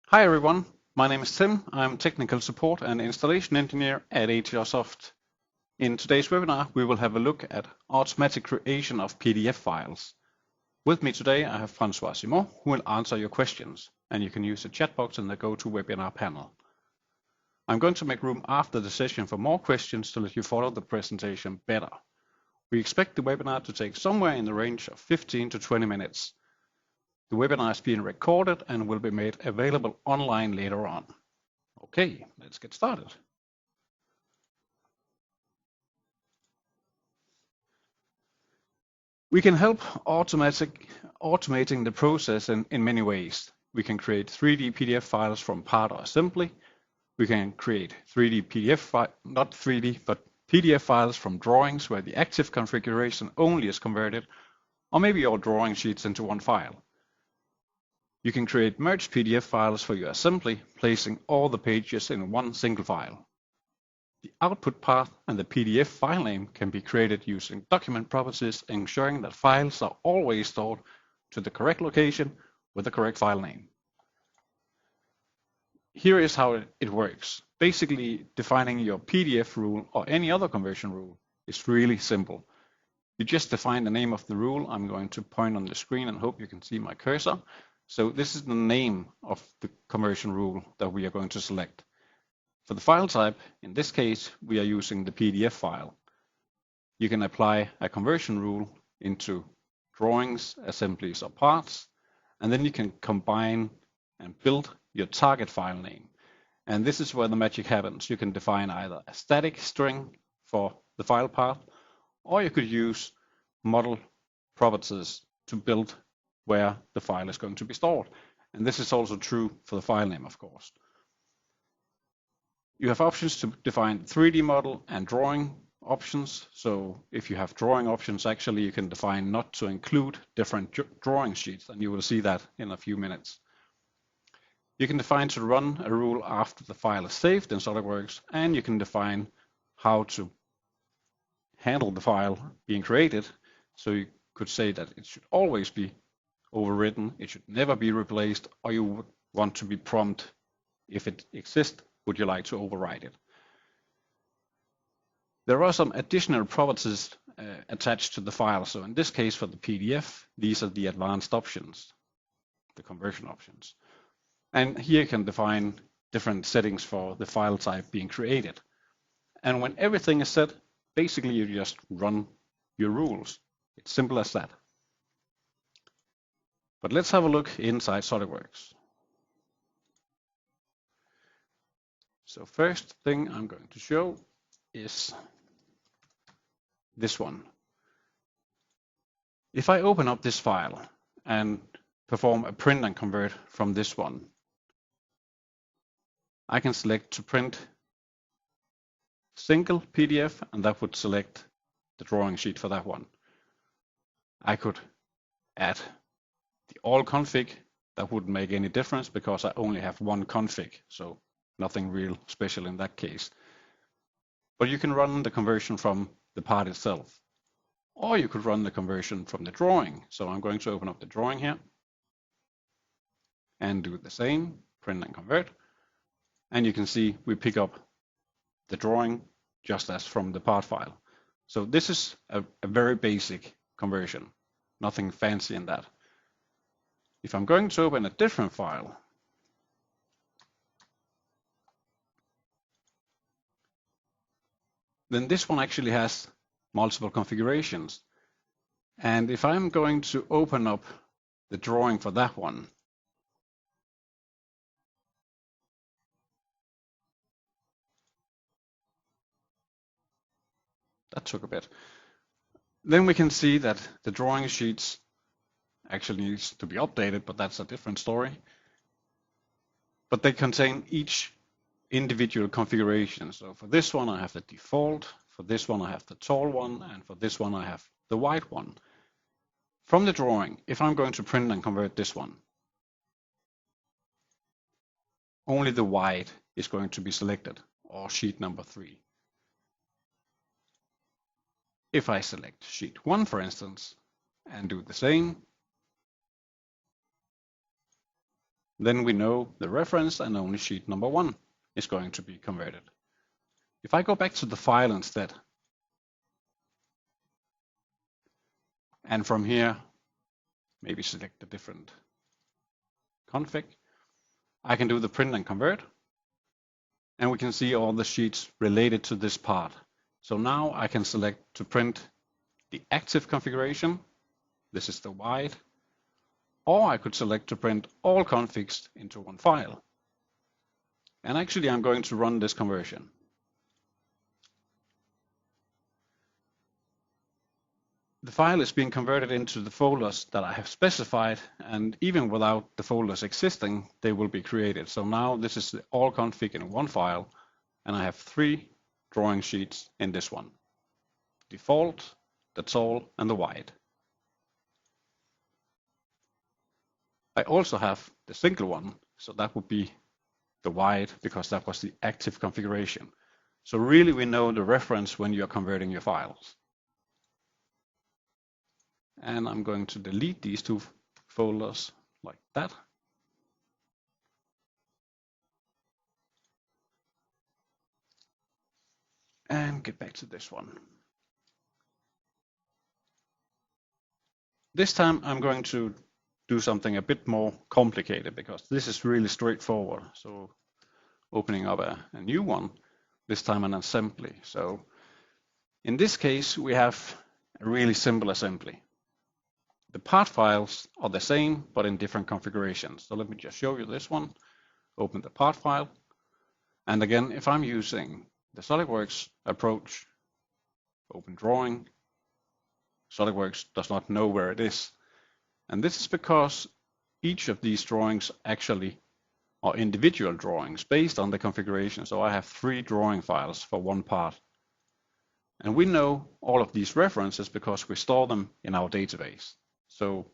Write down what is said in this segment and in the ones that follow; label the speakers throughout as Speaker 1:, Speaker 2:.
Speaker 1: Hi everyone, my name is Tim. I'm Technical Support and Installation Engineer at HRSoft. In today's webinar, we will have a look at automatic creation of PDF files. With me today, I have Francois Simon, who will answer your questions, and you can use the chat box in the GoToWebinar panel. I'm going to make room after the session for more questions to let you follow the presentation better. We expect the webinar to take somewhere in the range of 15 to 20 minutes. The webinar is being recorded and will be made available online later on. Okay, let's get started. We can help automating the process in many ways. We can create 3D PDF files from part or assembly. We can create 3D PDF, not 3D, but PDF files from drawings where the active configuration only is converted, or maybe all drawing sheets into one file. You can create merged PDF files for your assembly, placing all the pages in one single file. The output path and the PDF file name can be created using document properties, ensuring that files are always stored to the correct location with the correct file name. Here is how it works. Basically, defining your PDF rule or any other conversion rule is really simple. You just define the name of the rule. I'm going to point on the screen and hope you can see my cursor. So this is the name of the conversion rule that we are going to select. For the file type, in this case, we are using the PDF file. You can apply a conversion rule into drawings, assemblies, or parts, and then you can combine and build your target file name. And this is where the magic happens. You can define either a static string for the file path, or you could use model properties to build where the file is going to be stored. And this is also true for the file name, of course. You have options to define 3D model and drawing options. So if you have drawing options, actually you can define not to include different drawing sheets, and you will see that in a few minutes. You can define to run a rule after the file is saved in SOLIDWORKS, and you can define how to handle the file being created. So you could say that it should always be overwritten, it should never be replaced, or you would want to be prompt if it exists, would you like to override it? There are some additional properties attached to the file. So in this case, for the PDF, these are the advanced options, the conversion options. And here you can define different settings for the file type being created. And when everything is set, basically you just run your rules. It's simple as that. But let's have a look inside SOLIDWORKS. So first thing I'm going to show is this one. If I open up this file and perform a print and convert from this one, I can select to print single PDF, and that would select the drawing sheet for that one. I could add the all config. That wouldn't make any difference because I only have one config, so nothing real special in that case. But you can run the conversion from the part itself, or you could run the conversion from the drawing. So I'm going to open up the drawing here and do the same, print and convert. And you can see we pick up the drawing just as from the part file. So this is a very basic conversion, nothing fancy in that. If I'm going to open a different file, then this one actually has multiple configurations. And if I'm going to open up the drawing for that one, that took a bit. Then we can see that the drawing sheets actually needs to be updated, but that's a different story. But they contain each individual configuration. So for this one, I have the default. For this one, I have the tall one. And for this one, I have the wide one. From the drawing, if I'm going to print and convert this one, only the wide is going to be selected, or sheet number 3. If I select sheet 1, for instance, and do the same, then we know the reference and only sheet number 1 is going to be converted. If I go back to the file instead, and from here, maybe select a different config, I can do the print and convert, and we can see all the sheets related to this part. So now I can select to print the active configuration. This is the wide. Or I could select to print all configs into one file. And actually I'm going to run this conversion. The file is being converted into the folders that I have specified, and even without the folders existing, they will be created. So now this is the all config in one file, and I have 3 drawing sheets in this one. Default, the tall, and the wide. I also have the single one, so that would be the wide because that was the active configuration. So really we know the reference when you're converting your files. And I'm going to delete these 2 folders like that. And get back to this one. This time I'm going to do something a bit more complicated because this is really straightforward. So opening up a new one, this time an assembly. So in this case we have a really simple assembly. The part files are the same, but in different configurations. So let me just show you this one. Open the part file. And again, if I'm using the SOLIDWORKS approach, open drawing, SOLIDWORKS does not know where it is. And this is because each of these drawings actually are individual drawings based on the configuration. So I have 3 drawing files for one part. And we know all of these references because we store them in our database. So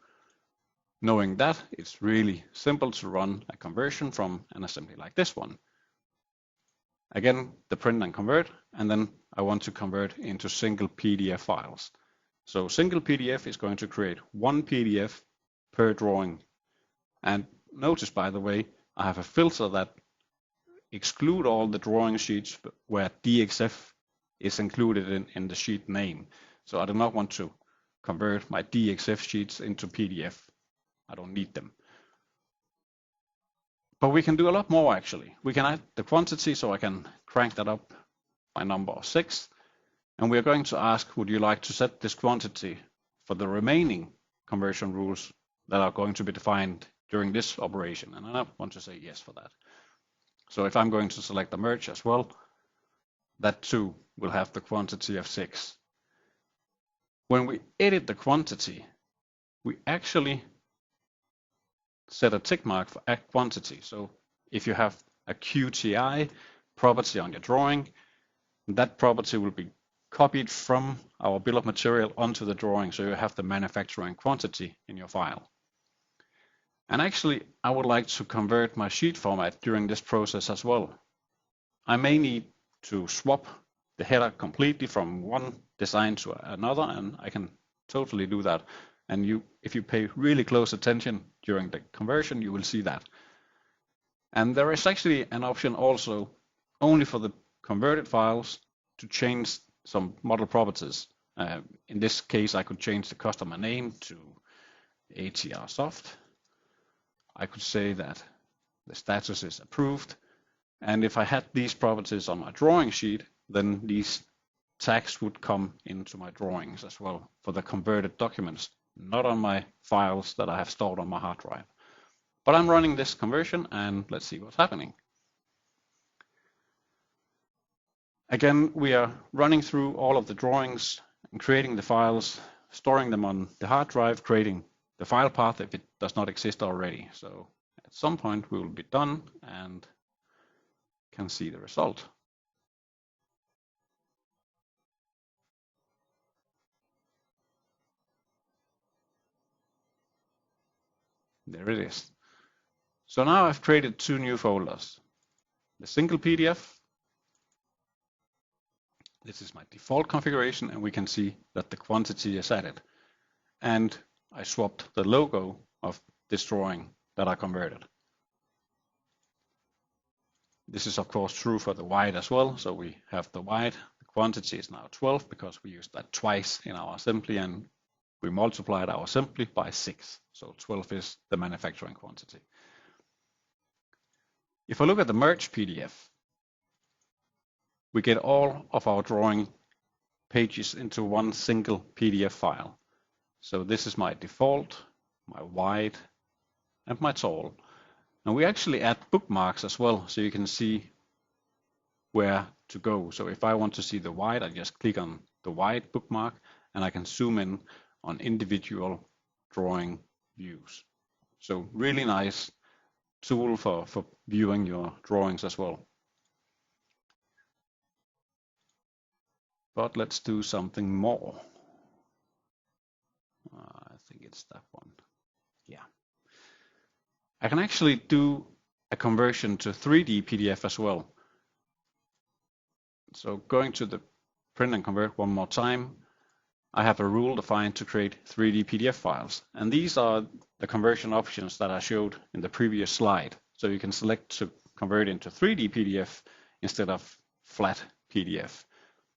Speaker 1: knowing that, it's really simple to run a conversion from an assembly like this one. Again, the print and convert, and then I want to convert into single PDF files. So single PDF is going to create 1 PDF per drawing. And notice, by the way, I have a filter that exclude all the drawing sheets where DXF is included in the sheet name. So I do not want to convert my DXF sheets into PDF. I don't need them. But we can do a lot more actually. We can add the quantity, so I can crank that up by number 6. And we are going to ask, would you like to set this quantity for the remaining conversion rules that are going to be defined during this operation? And I want to say yes for that. So if I'm going to select the merge as well, that too will have the quantity of 6. When we edit the quantity, we actually set a tick mark for add quantity. So if you have a QTI property on your drawing, that property will be copied from our bill of material onto the drawing, so you have the manufacturing quantity in your file. And actually, I would like to convert my sheet format during this process as well. I may need to swap the header completely from one design to another, and I can totally do that. And if you pay really close attention during the conversion, you will see that. And there is actually an option also only for the converted files to change some model properties. In this case, I could change the customer name to ATR Soft. I could say that the status is approved. And if I had these properties on my drawing sheet, then these tags would come into my drawings as well for the converted documents, not on my files that I have stored on my hard drive. But I'm running this conversion, and let's see what's happening. Again, we are running through all of the drawings and creating the files, storing them on the hard drive, creating the file path if it does not exist already. So at some point we will be done and can see the result. There it is. So now I've created 2 new folders. The single PDF. This is my default configuration, and we can see that the quantity is added. And I swapped the logo of this drawing that I converted. This is of course true for the wide as well. So we have the wide, the quantity is now 12 because we used that twice in our assembly and we multiplied our assembly by 6. So 12 is the manufacturing quantity. If I look at the merge PDF, we get all of our drawing pages into one single PDF file. So this is my default, my wide, and my tall. And we actually add bookmarks as well, so you can see where to go. So if I want to see the wide, I just click on the wide bookmark and I can zoom in on individual drawing views. So really nice tool for viewing your drawings as well. But let's do something more. I think it's that one. Yeah. I can actually do a conversion to 3D PDF as well. So going to the print and convert one more time, I have a rule defined to create 3D PDF files. And these are the conversion options that I showed in the previous slide. So you can select to convert into 3D PDF instead of flat PDF.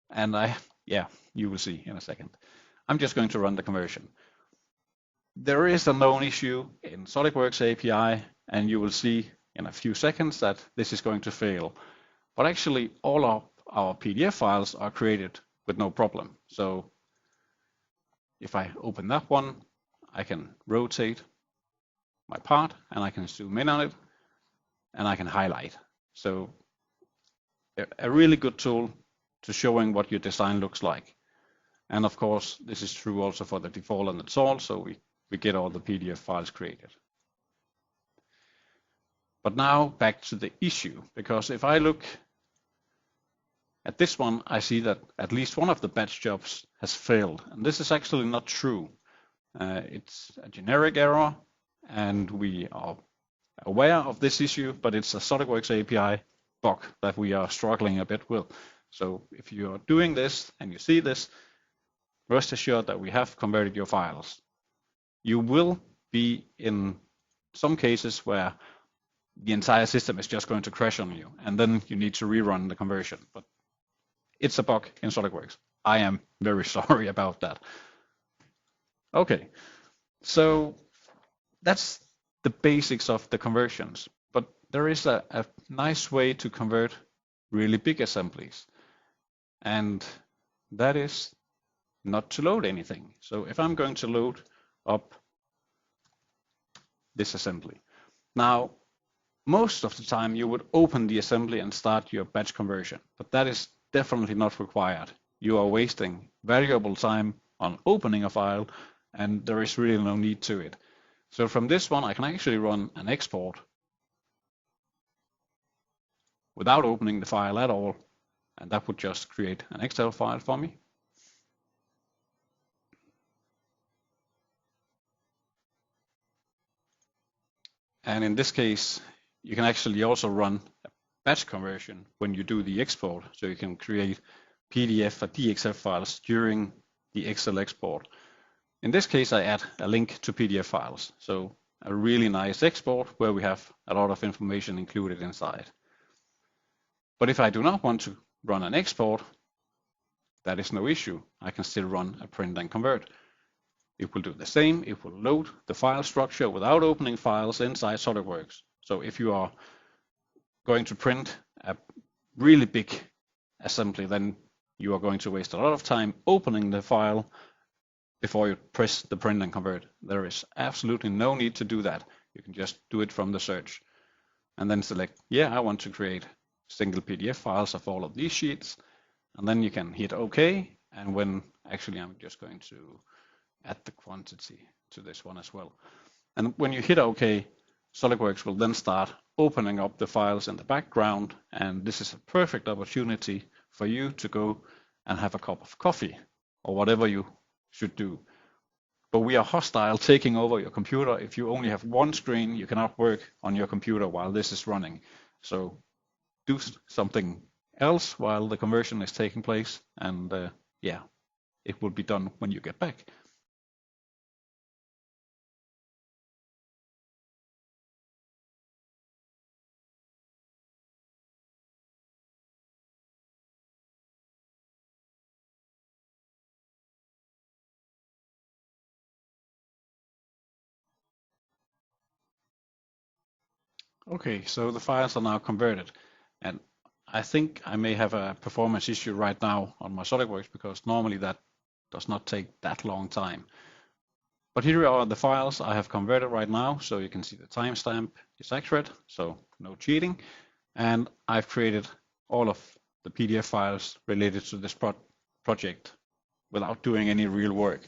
Speaker 1: And you will see in a second. I'm just going to run the conversion. There is a known issue in SOLIDWORKS API, and you will see in a few seconds that this is going to fail. But actually, all of our PDF files are created with no problem. So if I open that one, I can rotate my part and I can zoom in on it and I can highlight. So a really good tool to showing what your design looks like. And of course, this is true also for the default and the tall, so we get all the PDF files created. But now back to the issue, because if I look at this one, I see that at least one of the batch jobs has failed. And this is actually not true. It's a generic error, and we are aware of this issue, but it's a SOLIDWORKS API bug that we are struggling a bit with. So if you're doing this and you see this, rest assured that we have converted your files. You will be in some cases where the entire system is just going to crash on you, and then you need to rerun the conversion. But it's a bug in SOLIDWORKS. I am very sorry about that. Okay, so that's the basics of the conversions. But there is a nice way to convert really big assemblies, and that is not to load anything. So if I'm going to load up this assembly. Now, most of the time you would open the assembly and start your batch conversion, but that is definitely not required. You are wasting valuable time on opening a file, and there is really no need to it. So from this one, I can actually run an export without opening the file at all, and that would just create an Excel file for me. And in this case, you can actually also run a batch conversion when you do the export. So you can create PDF or DXF files during the Excel export. In this case, I add a link to PDF files. So a really nice export where we have a lot of information included inside. But if I do not want to run an export, that is no issue. I can still run a print and convert. It will do the same. It will load the file structure without opening files inside SOLIDWORKS. So if you are going to print a really big assembly, then you are going to waste a lot of time opening the file before you press the print and convert. There is absolutely no need to do that. You can just do it from the search and then select, I want to create single PDF files of all of these sheets. And then you can hit OK. And when actually I'm just going to add the quantity to this one as well. And when you hit OK, SOLIDWORKS will then start opening up the files in the background, and this is a perfect opportunity for you to go and have a cup of coffee or whatever you should do. But we are hostile taking over your computer. If you only have one screen, you cannot work on your computer while this is running. So do something else while the conversion is taking place, and it will be done when you get back. Okay, so the files are now converted, and I think I may have a performance issue right now on my SOLIDWORKS because normally that does not take that long time. But here are the files I have converted right now, so you can see the timestamp is accurate, so no cheating. And I've created all of the PDF files related to this project without doing any real work.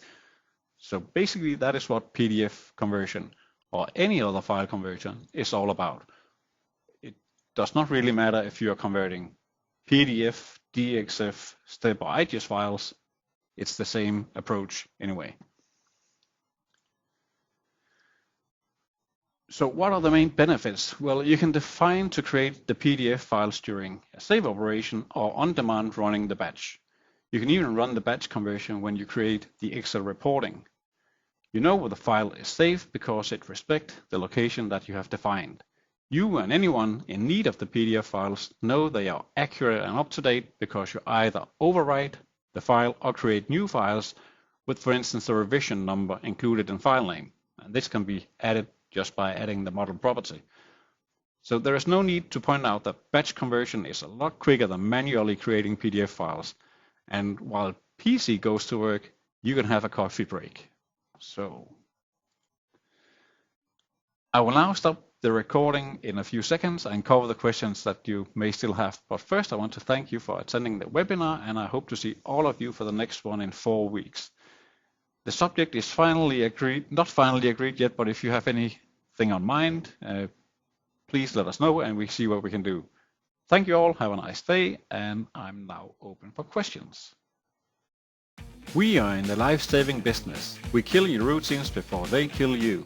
Speaker 1: So basically that is what PDF conversion or any other file conversion is all about. It does not really matter if you are converting PDF, DXF, STEP or IGES files. It's the same approach anyway. So what are the main benefits? Well, you can define to create the PDF files during a save operation or on demand running the batch. You can even run the batch conversion when you create the Excel reporting. You know where the file is saved because it respects the location that you have defined. You and anyone in need of the PDF files know they are accurate and up to date because you either overwrite the file or create new files with, for instance, the revision number included in file name. And this can be added just by adding the model property. So there is no need to point out that batch conversion is a lot quicker than manually creating PDF files. And while PC goes to work, you can have a coffee break. So I will now stop the recording in a few seconds and cover the questions that you may still have. But first, I want to thank you for attending the webinar, and I hope to see all of you for the next one in 4 weeks. The subject is not finally agreed yet, but if you have anything on mind, please let us know and we see what we can do. Thank you all, have a nice day, and I'm now open for questions. We are in the life-saving business. We kill your routines before they kill you.